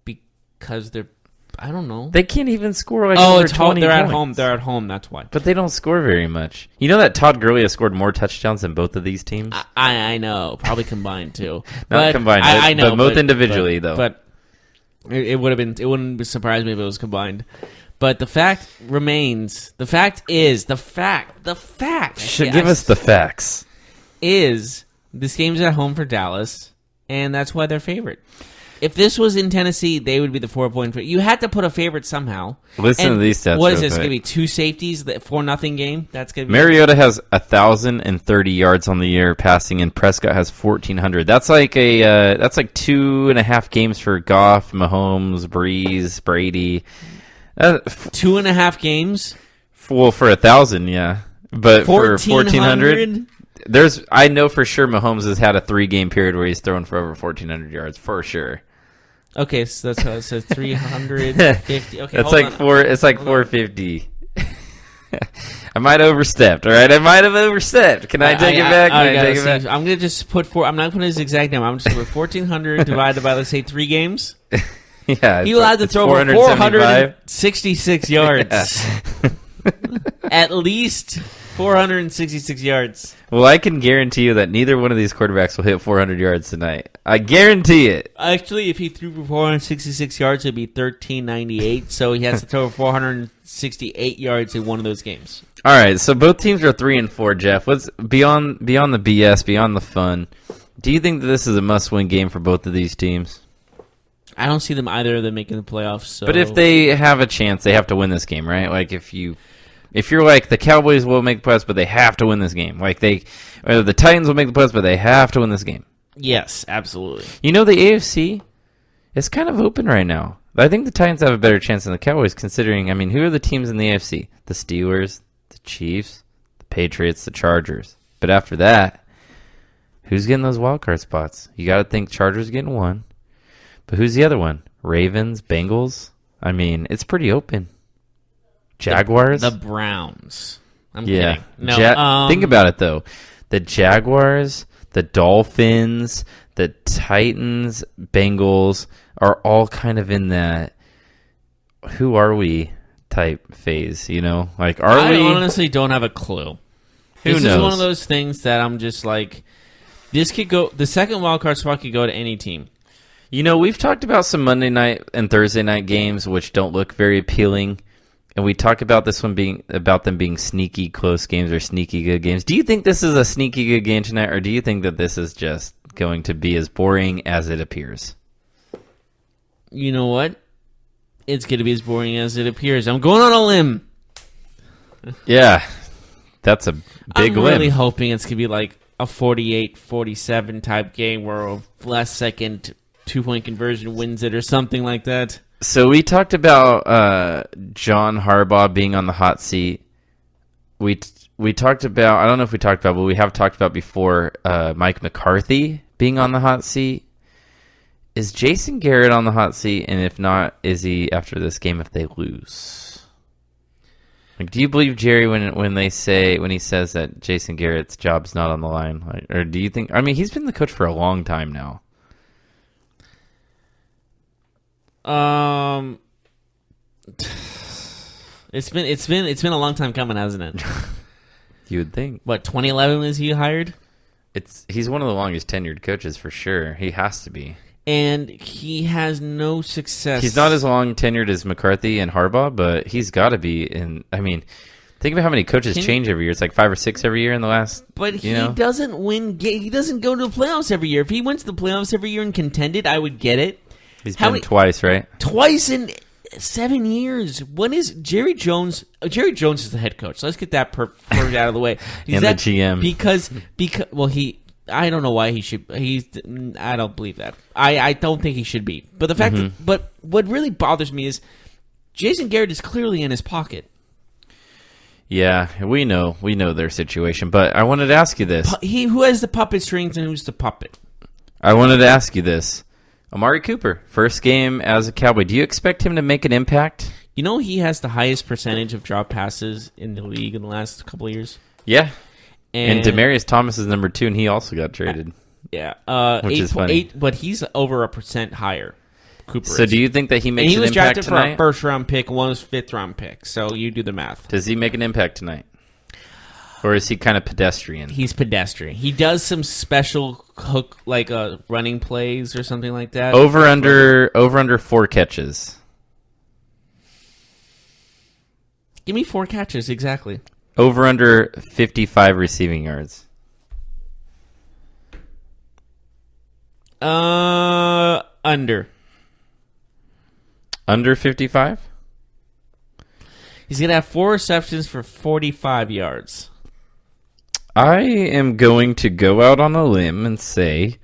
Because they're, I don't know. They can't even score like over 20 They're points. at home. They're at home. That's why. But they don't score very much. You know that Todd Gurley has scored more touchdowns than both of these teams? I know. Probably combined too. Not combined. I know. But both individually, though. But it would have been. It wouldn't surprise me if it was combined. But the fact remains. The fact is. The fact. Give us the facts. Is this game's at home for Dallas, and that's why they're favorite. If this was in Tennessee, they would be the 4-point favorite. You had to put a favorite somehow. Listen to these stats. What is this going to be? 2 safeties, 4-0 game. That's going to be. Mariota has 1,030 yards on the year passing, and Prescott has 1,400. That's like 2.5 games for Goff, Mahomes, Breeze, Brady. 2.5 games. Well, for 1,000, yeah, but for 1,400. I know for sure Mahomes has had a 3-game period where he's thrown for over 1,400 yards for sure. Okay, so that's how it says 350. Okay, that's like four. It's like 450. I might have overstepped. All right, I might have overstepped. Can I take it back? I'm gonna just put 4. I'm not putting his exact number. I'm just gonna put 1,400 divided by, let's say, 3 games. Yeah, he allowed to throw over 466 yards. Yeah. At least 466 yards. Well, I can guarantee you that neither one of these quarterbacks will hit 400 yards tonight. I guarantee it. Actually, if he threw for 466 yards, it'd be 1,398. So he has to throw 468 yards in one of those games. All right, so both teams are 3-4. Jeff, what's beyond the BS, beyond the fun? Do you think that this is a must-win game for both of these teams? I don't see them either of them making the playoffs. So. But if they have a chance, they have to win this game, right? Like if you're like the Cowboys will make the playoffs, but they have to win this game. Like the Titans will make the playoffs, but they have to win this game. Yes, absolutely. You know, the AFC is kind of open right now. I think the Titans have a better chance than the Cowboys, considering, I mean, who are the teams in the AFC? The Steelers, the Chiefs, the Patriots, the Chargers. But after that, who's getting those wild card spots? You got to think Chargers getting one. But who's the other one? Ravens, Bengals? I mean, it's pretty open. Jaguars? The Browns. I'm kidding. No, think about it, though. The Jaguars, the Dolphins, the Titans, Bengals are all kind of in that who are we type phase, Like, I honestly don't have a clue. This knows? is one of those things that I'm just like, this could go, the second wild card spot could go to any team. We've talked about some Monday night and Thursday night games which don't look very appealing. And we talk about this one being about them being sneaky close games or sneaky good games. Do you think this is a sneaky good game tonight, or do you think that this is just going to be as boring as it appears? You know what? It's going to be as boring as it appears. I'm going on a limb. Yeah, that's a big limb. I'm really hoping it's going to be like a 48-47 type game where a last second 2-point conversion wins it or something like that. So we talked about John Harbaugh being on the hot seat. We talked about, I don't know if we talked about, but we have talked about before, Mike McCarthy being on the hot seat. Is Jason Garrett on the hot seat? And if not, is he after this game if they lose? Like, do you believe Jerry when he says that Jason Garrett's job's not on the line? Like, or do you think, I mean, he's been the coach for a long time now. It's been a long time coming, hasn't it? You would think. What, 2011 was he hired? He's one of the longest tenured coaches for sure. He has to be. And he has no success. He's not as long tenured as McCarthy and Harbaugh, but he's got to be in. I mean, think about how many coaches change every year. It's like 5 or 6 every year in the last. But he doesn't win. He doesn't go to the playoffs every year. If he went to the playoffs every year and contended, I would get it. He's been twice, right? Twice in 7 years. When is Jerry Jones? Jerry Jones is the head coach. So let's get that part out of the way. And the GM. Because I don't know why he should. I don't believe that. I don't think he should be. But the fact but what really bothers me is Jason Garrett is clearly in his pocket. Yeah, we know their situation. But I wanted to ask you this: who has the puppet strings and who's the puppet? I wanted to ask you this. Amari Cooper, first game as a Cowboy. Do you expect him to make an impact? He has the highest percentage of drop passes in the league in the last couple of years. Yeah. And Demaryius Thomas is number 2, and he also got traded. Yeah. Which is funny. But he's over 1% higher. Cooper So do you think that he makes an impact tonight? He was drafted for a first-round pick, and one was fifth-round pick. So you do the math. Does he make an impact tonight? Or is he kind of pedestrian? He's pedestrian. He does some special hook, like running plays or something like that. Over under 4 catches. Give me 4 catches, exactly. Over under 55 receiving yards. Under. Under 55? He's going to have 4 receptions for 45 yards. I am going to go out on a limb and say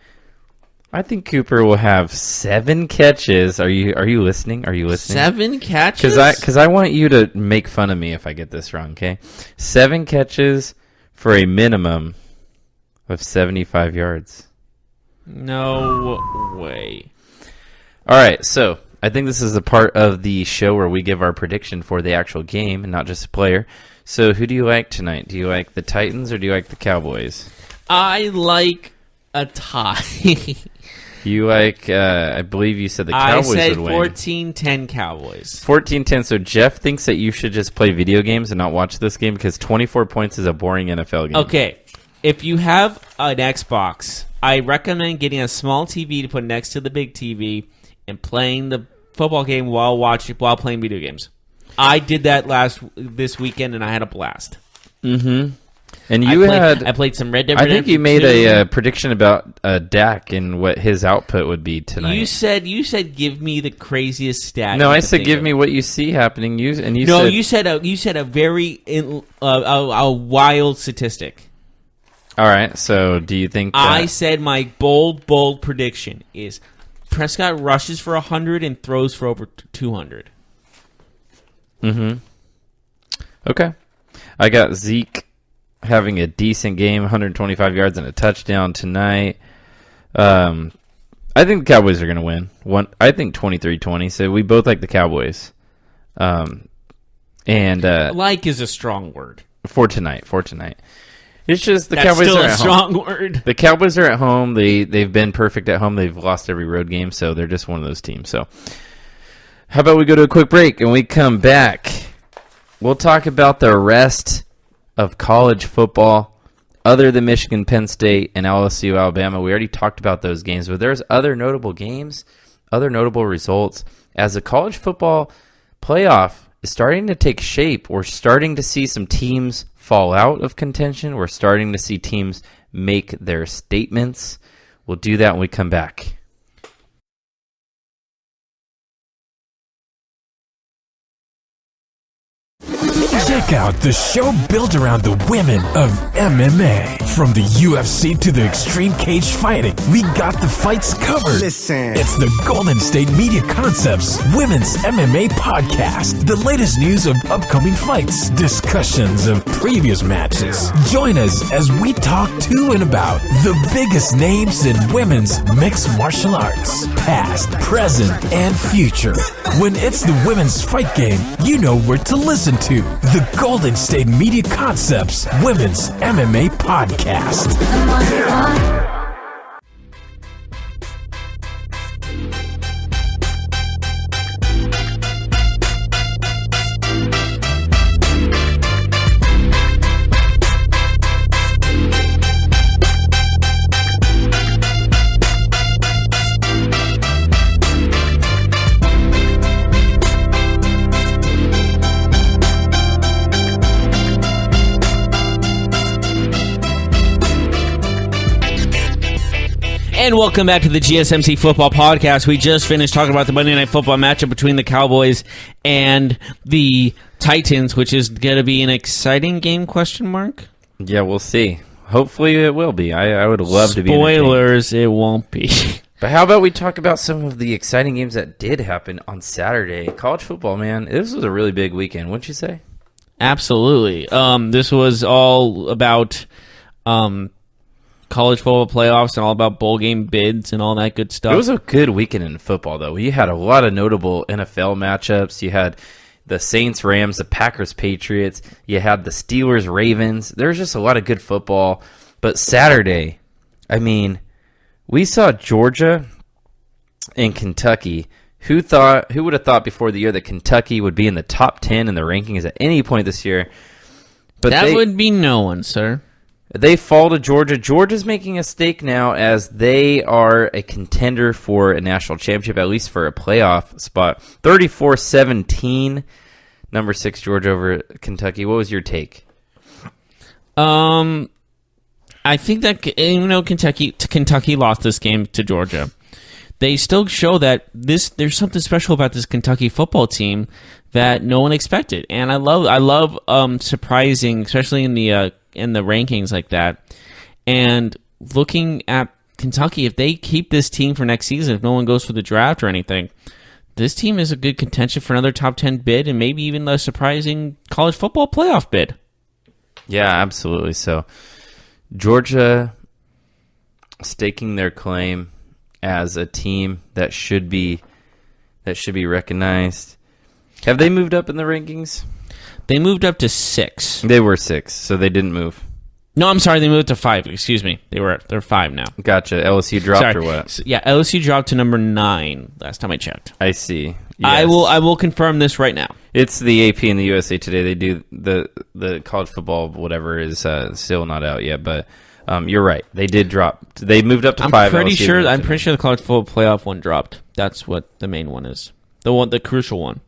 I think Cooper will have 7 catches. Are you listening? Are you listening? 7 catches? Because I want you to make fun of me if I get this wrong, okay? 7 catches for a minimum of 75 yards. No way. All right, so I think this is a part of the show where we give our prediction for the actual game and not just a player. So who do you like tonight? Do you like the Titans or do you like the Cowboys? I like a tie. You like, I believe you said the Cowboys would win. I said 14-10 Cowboys. 14-10. So Jeff thinks that you should just play video games and not watch this game because 24 points is a boring NFL game. Okay. If you have an Xbox, I recommend getting a small TV to put next to the big TV and playing the football game while playing video games. I did that this weekend, and I had a blast. Mm-hmm. And I played some Red Dead Redemption. I think you made a prediction about Dak and what his output would be tonight. You said give me the craziest stat. No, I said give me what you see happening. You said a very a wild statistic. All right. So do you think I said my bold prediction is Prescott rushes for 100 and throws for over 200. Mm-hmm. Okay. I got Zeke having a decent game, 125 yards and a touchdown tonight. I think the Cowboys are going to win. I think 23-20, so we both like the Cowboys. Like is a strong word. For tonight. It's just the That's Cowboys still are a at strong home. word. The Cowboys are at home. They've been perfect at home. They've lost every road game, so they're just one of those teams. So how about we go to a quick break and we come back? We'll talk about the rest of college football other than Michigan, Penn State, and LSU, Alabama. We already talked about those games, but there's other notable games, other notable results. As the college football playoff is starting to take shape, we're starting to see some teams fall out of contention. We're starting to see teams make their statements. We'll do that when we come back. Check out the show built around the women of MMA. From the UFC to the extreme cage fighting, we got the fights covered. Listen. It's the Golden State Media Concepts Women's MMA Podcast. The latest news of upcoming fights, discussions of previous matches. Join us as we talk to and about the biggest names in women's mixed martial arts, past, present, and future. When it's the women's fight game, you know where to listen to. The Golden State Media Concepts Women's MMA Podcast. And welcome back to the GSMC Football Podcast. We just finished talking about the Monday Night Football matchup between the Cowboys and the Titans, which is going to be an exciting game, question mark? Yeah, we'll see. Hopefully it will be. I would love to be Spoilers, it won't be. But how about we talk about some of the exciting games that did happen on Saturday? College football, man. This was a really big weekend, wouldn't you say? Absolutely. This was all about college football playoffs and all about bowl game bids and all that good stuff. It was a good weekend in football, though. You had a lot of notable NFL matchups. You had the Saints-Rams, the Packers-Patriots. You had the Steelers-Ravens. There was just a lot of good football. But Saturday, I mean, we saw Georgia and Kentucky. Who would have thought before the year that Kentucky would be in the top 10 in the rankings at any point this year? But that would be no one, sir. They fall to Georgia. Georgia's making a stake now as they are a contender for a national championship, at least for a playoff spot. 34-17, number 6 Georgia over Kentucky. What was your take? I think that Kentucky lost this game to Georgia. They still show that there's something special about this Kentucky football team that no one expected, and I love surprising, especially in the rankings like that. And looking at Kentucky, if they keep this team for next season, if no one goes for the draft or anything, this team is a good contention for another top 10 bid and maybe even a surprising college football playoff bid. Yeah, absolutely. So Georgia staking their claim as a team that should be recognized. Have they moved up in the rankings? They moved up to 6. They were 6, so they didn't move. No, I'm sorry, they moved to 5. Excuse me. They're 5 now. Gotcha. LSU dropped or what? So, yeah, LSU dropped to number 9 last time I checked. I see. Yes. I will confirm this right now. It's the AP and the USA Today. They do the college football whatever is still not out yet, but you're right. They did drop. They moved up to 5. I'm pretty sure the college football playoff one dropped. That's what the main one is. The crucial one.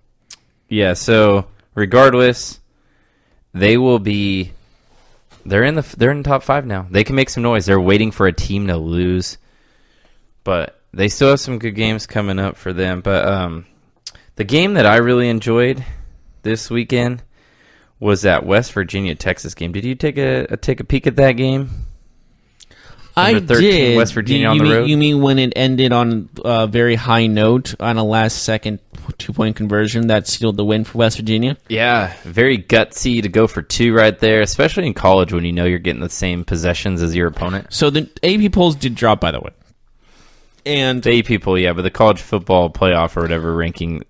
Yeah, so regardless, they're in the top 5 now. They can make some noise. They're waiting for a team to lose, but they still have some good games coming up for them. But the game that I really enjoyed this weekend was that West Virginia Texas game. Did you take a peek at that game? I did. West Virginia on the road. You mean when it ended on a very high note on a last-second 2-point conversion that sealed the win for West Virginia? Yeah, very gutsy to go for 2 right there, especially in college when you know you're getting the same possessions as your opponent. So the AP polls did drop, by the way. And the AP poll, yeah, but the college football playoff or whatever ranking,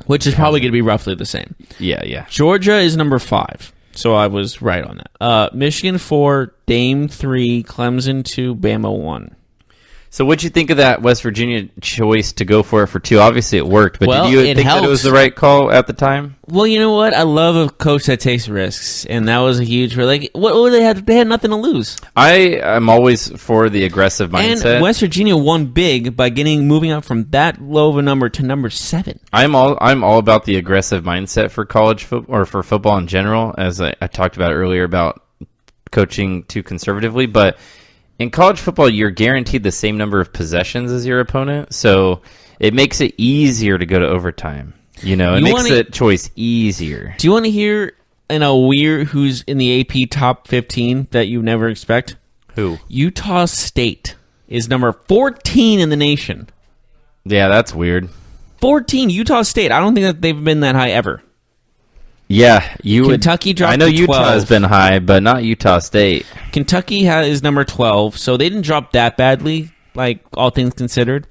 which is probably going to be roughly the same. Yeah. Georgia is number 5. So I was right on that. Michigan 4, Dame 3, Clemson 2, Bama 1. So what'd you think of that West Virginia choice to go for it for 2? Obviously it worked, but Well, did you it think that it was helps. the right call at the time? Well, you know what? I love a coach that takes risks, and that was a huge risk. Like, what they had? They had nothing to lose. I am always for the aggressive mindset. And West Virginia won big by moving up from that low of a number to number 7. I'm all about the aggressive mindset for college football or for football in general, as I talked about earlier about coaching too conservatively. But in college football, you're guaranteed the same number of possessions as your opponent, so it makes it easier to go to overtime. You know, it makes the choice easier. Do you want to hear who's in the AP top 15 that you never expect? Who? Utah State is number 14 in the nation. Yeah, that's weird. 14, Utah State. I don't think that they've been that high ever. Yeah, Kentucky dropped I know to 12. Utah has been high, but not Utah State. Kentucky is number 12, so they didn't drop that badly, like all things considered.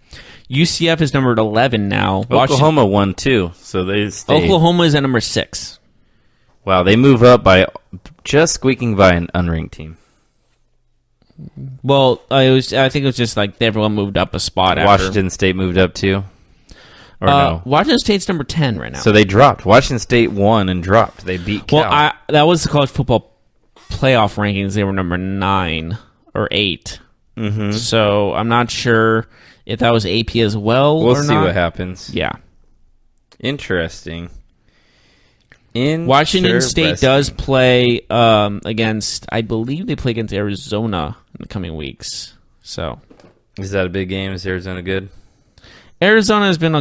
UCF is number 11 now. Oklahoma won too, so they stayed. Oklahoma is at number 6. Wow, they move up by just squeaking by an unranked team. Well, I think it was just like everyone moved up a spot after. Washington State moved up too? Or no? Washington State's number 10 right now. So they dropped. Washington State won and dropped. They beat Cal. Well, that was the college football playoff rankings. They were number 9 or 8. Mm-hmm. So I'm not sure if that was AP as well or not. We'll see what happens. Yeah. Interesting. Washington State does play against, I believe they play against Arizona in the coming weeks. So, is that a big game? Is Arizona good? Arizona has been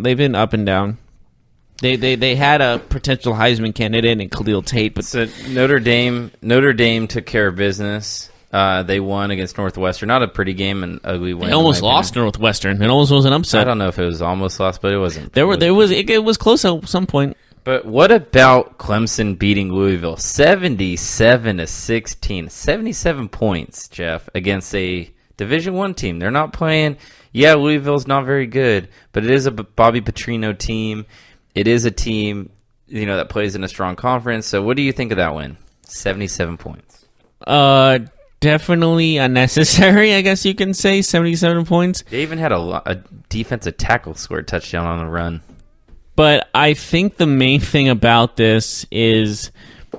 they've been up and down. They had a potential Heisman candidate in Khalil Tate, but so Notre Dame took care of business. They won against Northwestern. Not a pretty game, an ugly win. They almost lost to Northwestern. It almost was an upset. I don't know if it was almost lost, but it wasn't. It was close at some point. But what about Clemson beating Louisville 77-16? 77 points, Jeff, against a Division I team. They're not playing. Yeah, Louisville's not very good, but it is a Bobby Petrino team. It is a team, that plays in a strong conference. So what do you think of that win? 77 points. Definitely unnecessary, I guess you can say. 77 points. They even had a defensive tackle score a touchdown on a run. But I think the main thing about this is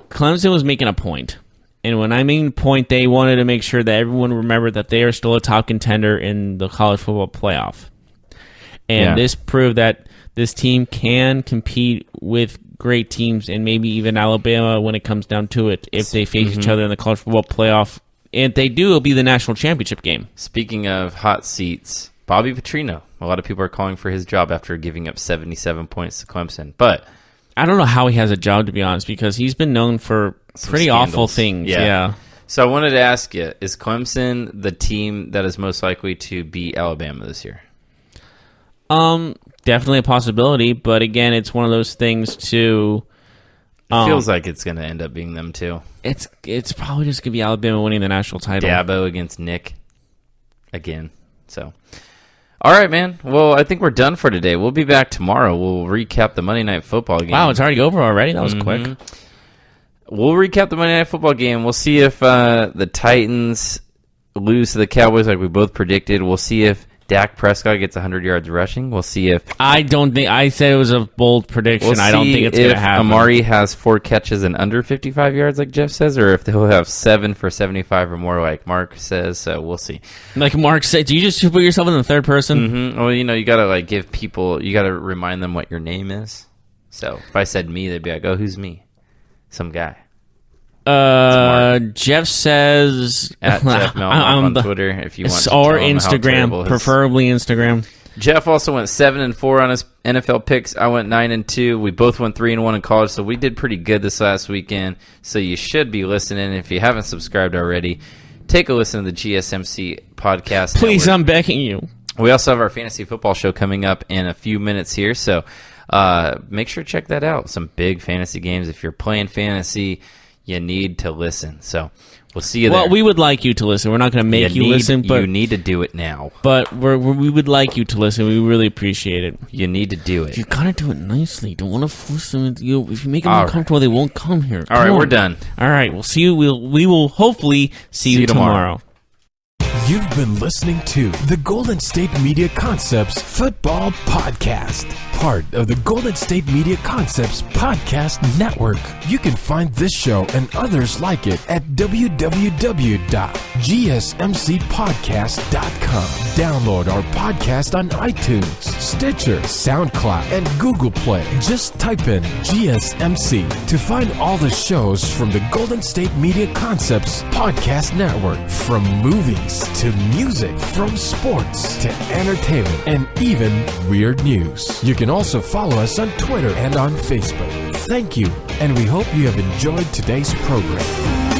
Clemson was making a point. And when I mean point, they wanted to make sure that everyone remembered that they are still a top contender in the college football playoff. And this proved that this team can compete with great teams and maybe even Alabama when it comes down to it if they face each other in the college football playoff. And if they do, it'll be the national championship game. Speaking of hot seats, Bobby Petrino. A lot of people are calling for his job after giving up 77 points to Clemson. But I don't know how he has a job, to be honest, because he's been known for pretty awful things. Yeah. So I wanted to ask you, is Clemson the team that is most likely to beat Alabama this year? Definitely a possibility, but again, it's one of those things too. It feels like it's going to end up being them too. It's probably just going to be Alabama winning the national title. Dabo against Nick again. So, all right, man. Well, I think we're done for today. We'll be back tomorrow. We'll recap the Monday Night Football game. Wow, it's already over already? That was quick. We'll recap the Monday Night Football game. We'll see if the Titans lose to the Cowboys like we both predicted. We'll see if Dak Prescott gets 100 yards rushing. We'll see if... I said it was a bold prediction. I don't think it's going to happen. Amari has 4 catches and under 55 yards like Jeff says, or if he'll have 7 for 75 or more like Mark says. So we'll see. Like Mark said, do you just put yourself in the third person? Mm-hmm. Well, you got to give people... You got to remind them what your name is. So if I said me, they'd be like, oh, who's me? Some guy. Jeff says at Jeff Melman on Twitter if you want to or Instagram, preferably Instagram. Jeff also went 7-4 on his NFL picks. I went 9-2. We both went 3-1 in college, so we did pretty good this last weekend. So you should be listening. If you haven't subscribed already, take a listen to the GSMC podcast. Please, I'm begging you. We also have our fantasy football show coming up in a few minutes here, so make sure to check that out. Some big fantasy games. If you're playing fantasy, you need to listen. So We'll see you there. Well, we would like you to listen. We're not going to make you listen, but you need to do it now. But we would like you to listen. We really appreciate it. You need to do it. You gotta do it nicely. You don't want to force them. If you make them uncomfortable, they won't come here. All right, we're done. All right, we'll see you. We will hopefully see you tomorrow. You've been listening to the Golden State Media Concepts Football Podcast, part of the Golden State Media Concepts Podcast Network. You can find this show and others like it at www.gsmcpodcast.com. Download our podcast on iTunes, Stitcher, SoundCloud, and Google Play. Just type in GSMC to find all the shows from the Golden State Media Concepts Podcast Network, from movies to music, from sports to entertainment, and even weird news. You can also follow us on Twitter and on Facebook. Thank you, and we hope you have enjoyed today's program.